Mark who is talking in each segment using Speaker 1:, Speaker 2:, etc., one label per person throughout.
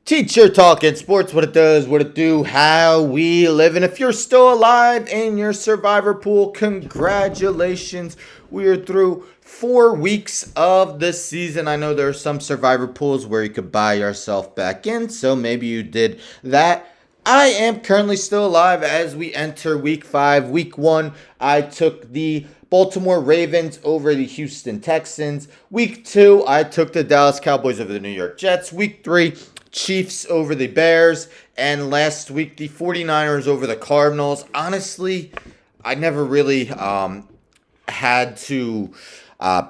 Speaker 1: Teacher talking sports, what it does, what it do, how we live. And if you're still alive in your survivor pool, congratulations. We are through 4 weeks of the season. I know there are some survivor pools where you could buy yourself back in, so maybe you did that. I am currently still alive as we enter week 5. Week 1, I took the Baltimore Ravens over the Houston Texans. Week 2, I took the Dallas Cowboys over the New York Jets. Week 3, Chiefs over the Bears. And last week, the 49ers over the Cardinals. Honestly, I never really had to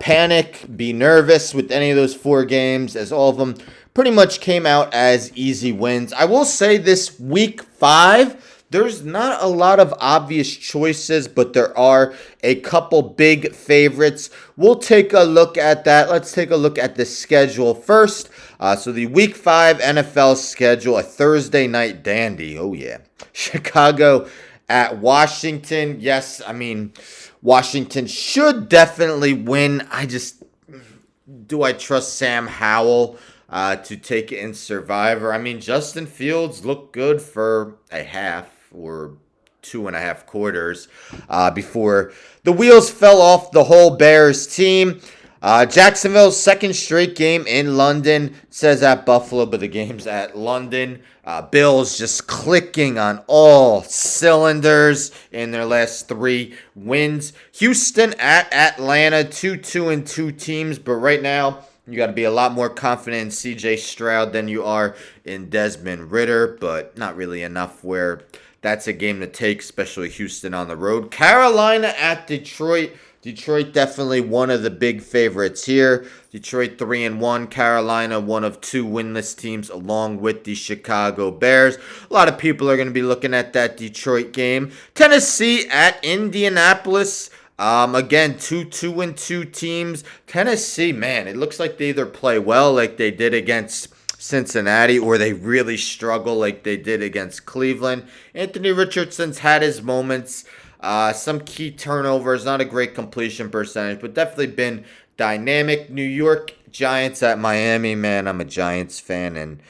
Speaker 1: panic, be nervous with any of those 4 games, as all of them pretty much came out as easy wins. I will say this week 5, there's not a lot of obvious choices, but there are a couple big favorites. We'll take a look at that. Let's take a look at the schedule first. So the week 5 NFL schedule, a Thursday night dandy. Oh, yeah. Chicago at Washington. Yes, I mean, Washington should definitely win. Do I trust Sam Howell to take it in Survivor? I mean, Justin Fields looked good for a half or 2.5 quarters before the wheels fell off the whole Bears team. Jacksonville's second straight game in London. It says at Buffalo, but the game's at London. Bills just clicking on all cylinders in their last 3 wins. Houston at Atlanta, 2-2-2 teams, but right now you got to be a lot more confident in C.J. Stroud than you are in Desmond Ridder, but not really enough where that's a game to take, especially Houston on the road. Carolina at Detroit. Detroit definitely one of the big favorites here. Detroit 3-1, Carolina one of 2 winless teams along with the Chicago Bears. A lot of people are going to be looking at that Detroit game. Tennessee at Indianapolis. Again, 2-2 teams. Tennessee, man, it looks like they either play well like they did against Cincinnati, or they really struggle like they did against Cleveland. Anthony Richardson's had his moments. Some key turnovers, not a great completion percentage, but definitely been dynamic. New York Giants at Miami, man, I'm a Giants fan, and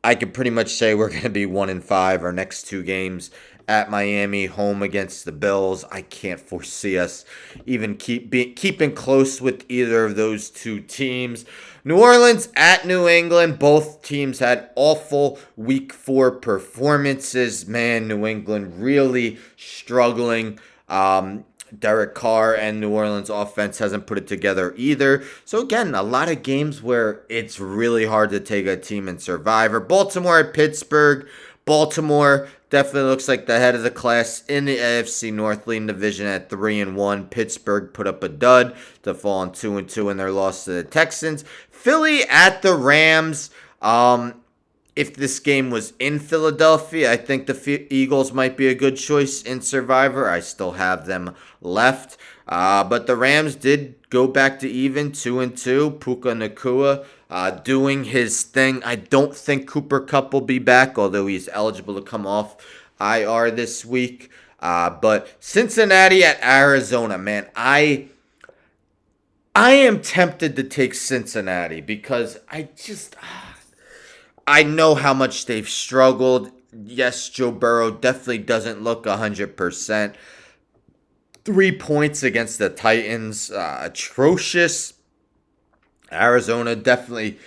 Speaker 1: I can pretty much say we're going to be 1-5 our next 2 games at Miami, home against the Bills. I can't foresee us even keeping close with either of those 2 teams. New Orleans at New England. Both teams had awful week 4 performances. Man, New England really struggling. Derek Carr and New Orleans offense hasn't put it together either. So again, a lot of games where it's really hard to take a team in Survivor. Baltimore at Pittsburgh. Baltimore definitely looks like the head of the class in the AFC North, leading division at 3-1. Pittsburgh put up a dud to fall on 2-2 in their loss to the Texans. Philly at the Rams. If this game was in Philadelphia, I think the Eagles might be a good choice in Survivor. I still have them left. But the Rams did go back to even, 2-2. Puka Nacua doing his thing. I don't think Cooper Kupp will be back, although he's eligible to come off IR this week. But Cincinnati at Arizona, man, I am tempted to take Cincinnati because I know how much they've struggled. Yes, Joe Burrow definitely doesn't look 100%. 3 points against the Titans, atrocious. Arizona definitely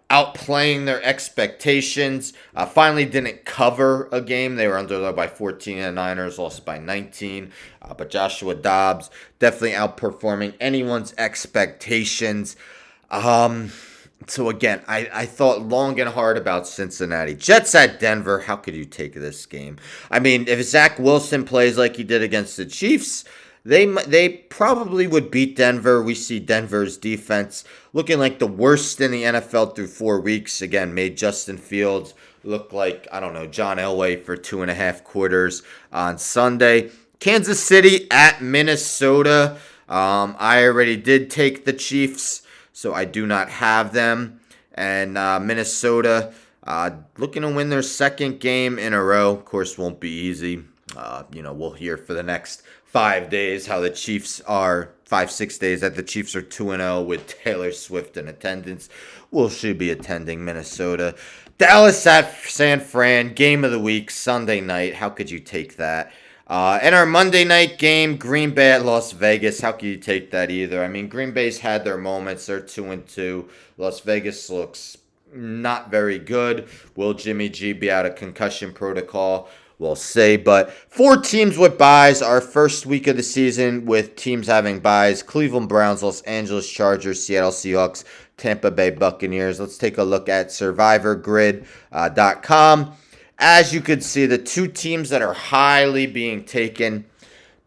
Speaker 1: outplaying their expectations. Finally didn't cover a game. They were underdog by 14, and the Niners lost by 19. But Joshua Dobbs definitely outperforming anyone's expectations. So again, I thought long and hard about Cincinnati. Jets at Denver. How could you take this game? I mean, if Zach Wilson plays like he did against the Chiefs, they probably would beat Denver. We see Denver's defense looking like the worst in the NFL through 4 weeks. Again, made Justin Fields look like, I don't know, John Elway for 2.5 quarters on Sunday. Kansas City at Minnesota. I already did take the Chiefs, so I do not have them. And Minnesota looking to win their 2nd game in a row. Of course, won't be easy. We'll hear for the next 5 days how the Chiefs are 5-6 days that the Chiefs are 2-0 with Taylor Swift in attendance. Will she be attending Minnesota? Dallas at San Fran, game of the week, Sunday night. How could you take that? And our Monday night game, Green Bay at Las Vegas. How could you take that either? I mean, Green Bay's had their moments. They're 2-2. Las Vegas looks not very good. Will Jimmy G be out of concussion protocol? We'll see. But 4 teams with byes. Our first week of the season with teams having byes. Cleveland Browns, Los Angeles Chargers, Seattle Seahawks, Tampa Bay Buccaneers. Let's take a look at SurvivorGrid.com. As you can see, the 2 teams that are highly being taken.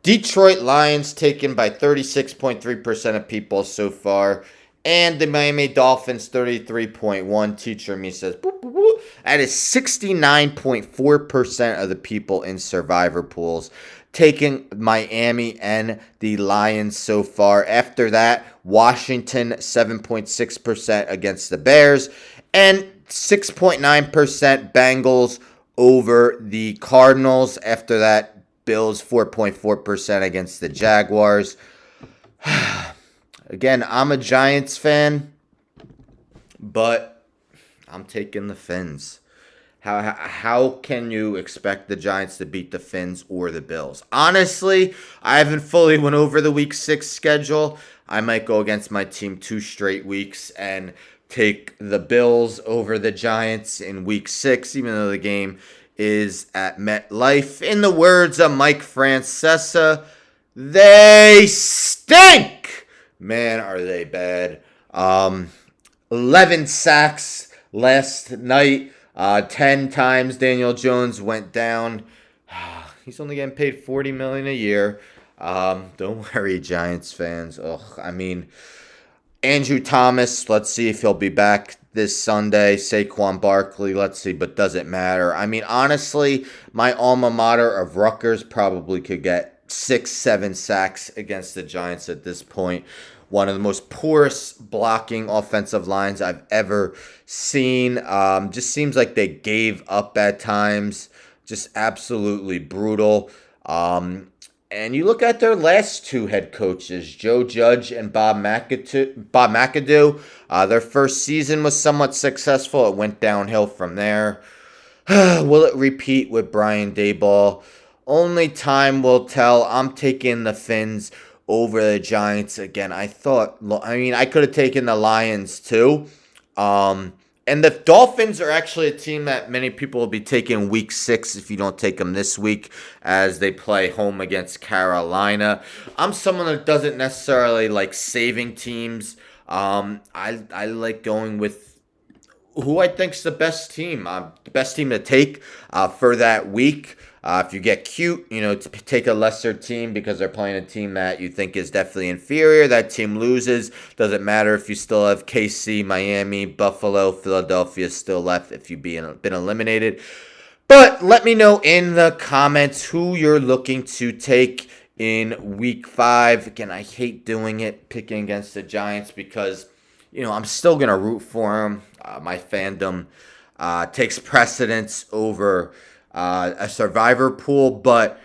Speaker 1: Detroit Lions taken by 36.3% of people so far. And the Miami Dolphins, 33.1%. Teacher me says, boop, boop, boop. That is 69.4% of the people in survivor pools taking Miami and the Lions so far. After that, Washington, 7.6% against the Bears. And 6.9% Bengals over the Cardinals. After that, Bills, 4.4% against the Jaguars. Again, I'm a Giants fan, but I'm taking the Fins. How can you expect the Giants to beat the Fins or the Bills? Honestly, I haven't fully went over the Week 6 schedule. I might go against my team 2 straight weeks and take the Bills over the Giants in Week 6, even though the game is at MetLife. In the words of Mike Francesa, they stink! Man, are they bad. 11 sacks last night. 10 times Daniel Jones went down. He's only getting paid $40 million a year. Don't worry, Giants fans. I mean, Andrew Thomas, let's see if he'll be back this Sunday. Saquon Barkley, let's see, but doesn't matter. I mean, honestly, my alma mater of Rutgers probably could get 6-7 sacks against the Giants at this point. One of the most poorest blocking offensive lines I've ever seen. Just seems like they gave up at times. Just absolutely brutal. And you look at their last 2 head coaches, Joe Judge and Bob McAdoo. Their first season was somewhat successful. It went downhill from there. Will it repeat with Brian Daboll? Only time will tell. I'm taking the Fins over the Giants again. I could have taken the Lions too. And the Dolphins are actually a team that many people will be taking Week 6 if you don't take them this week, as they play home against Carolina. I'm someone that doesn't necessarily like saving teams. I like going with who I think's the best team. The best team to take for that week. If you get cute, take a lesser team because they're playing a team that you think is definitely inferior. That team loses. Doesn't matter if you still have KC, Miami, Buffalo, Philadelphia still left if you've been eliminated. But let me know in the comments who you're looking to take in Week 5. Again, I hate doing it, picking against the Giants because, I'm still going to root for them. My fandom takes precedence over a survivor pool, but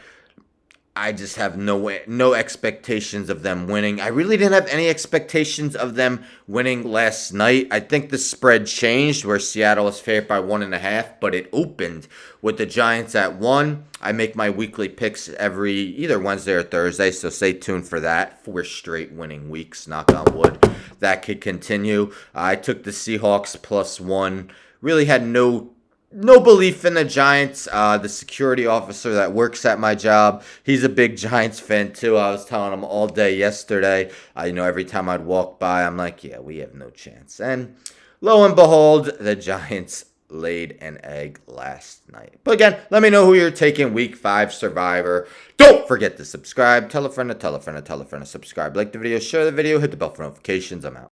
Speaker 1: I just have no expectations of them winning. I really didn't have any expectations of them winning last night. I think the spread changed where Seattle was favored by 1.5, but it opened with the Giants at 1. I make my weekly picks either Wednesday or Thursday, so stay tuned for that. 4 straight winning weeks, knock on wood. That could continue. I took the Seahawks +1. Really had no belief in the Giants. The security officer that works at my job, he's a big Giants fan too. I was telling him all day yesterday. Every time I'd walk by, I'm like, yeah, we have no chance. And lo and behold, the Giants laid an egg last night. But again, let me know who you're taking Week 5 Survivor. Don't forget to subscribe. Tell a friend to tell a friend to tell a friend to subscribe. Like the video, share the video, hit the bell for notifications. I'm out.